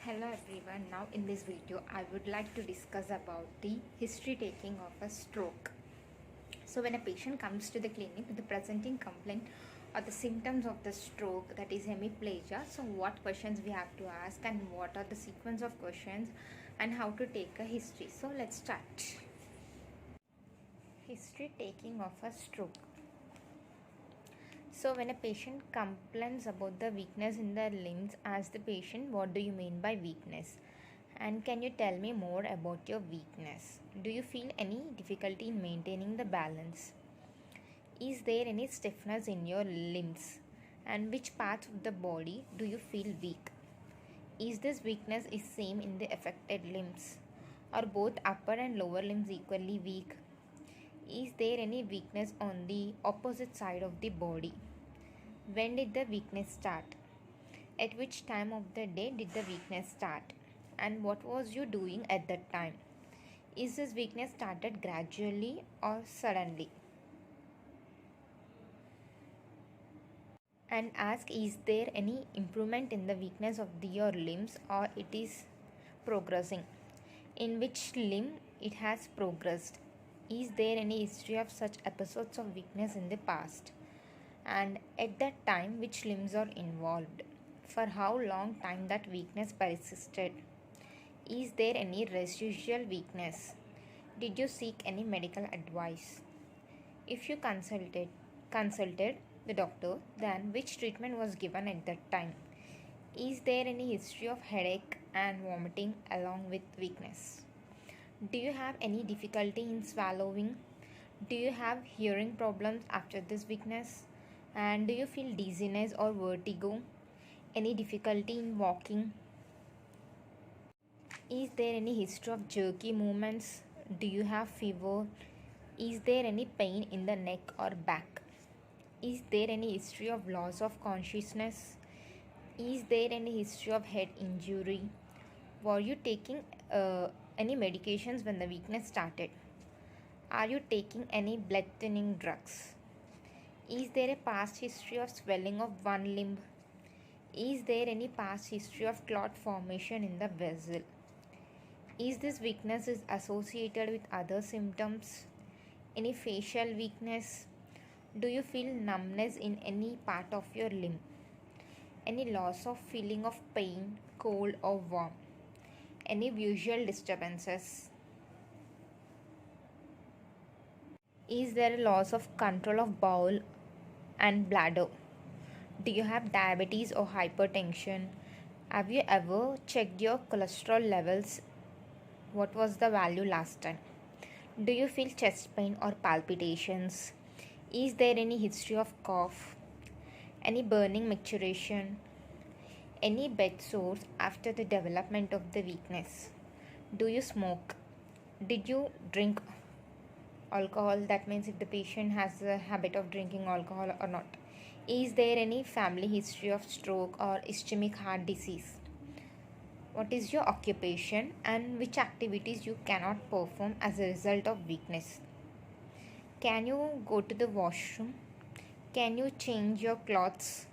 Hello everyone. Now in this video I would like to discuss about the history taking of a stroke. So when a patient comes to the clinic with the presenting complaint or the symptoms of the stroke, that is hemiplegia, so what questions we have to ask and what are the sequence of questions and how to take a history. So let's start. History taking of a stroke. So when a patient complains about the weakness in the limbs, ask the patient, what do you mean by weakness? And can you tell me more about your weakness? Do you feel any difficulty in maintaining the balance? Is there any stiffness in your limbs? And which parts of the body do you feel weak? Is this weakness is same in the affected limbs? Are both upper and lower limbs equally weak? Is there any weakness on the opposite side of the body? When did the weakness start? At which time of the day did the weakness start? And what was you doing at that time? Is this weakness started gradually or suddenly? And ask, is there any improvement in the weakness of your limbs or it is progressing? In which limb it has progressed? Is there any history of such episodes of weakness in the past? And at that time, which limbs are involved? For how long time that weakness persisted? Is there any residual weakness? Did you seek any medical advice? If you consulted the doctor, then which treatment was given at that time? Is there any history of headache and vomiting along with weakness? Do you have any difficulty in swallowing? Do you have hearing problems after this weakness? And do you feel dizziness or vertigo? Any difficulty in walking? Is there any history of jerky movements? Do you have fever? Is there any pain in the neck or back? Is there any history of loss of consciousness? Is there any history of head injury? Were you taking any medications when the weakness started? Are you taking any blood thinning drugs? Is there a past history of swelling of one limb? Is there any past history of clot formation in the vessel? Is this weakness is associated with other symptoms? Any facial weakness? Do you feel numbness in any part of your limb? Any loss of feeling of pain, cold or warm? Any visual disturbances? Is there a loss of control of bowel and bladder? Do you have diabetes or hypertension? Have you ever checked your cholesterol levels? What was the value last time? Do you feel chest pain or palpitations? Is there any history of cough? Any burning micturition? Any bed sores after the development of the weakness? Do you smoke? Did you drink alcohol? That means if the patient has a habit of drinking alcohol or not. Is there any family history of stroke or ischemic heart disease? What is your occupation and which activities you cannot perform as a result of weakness? Can you go to the washroom? Can you change your clothes?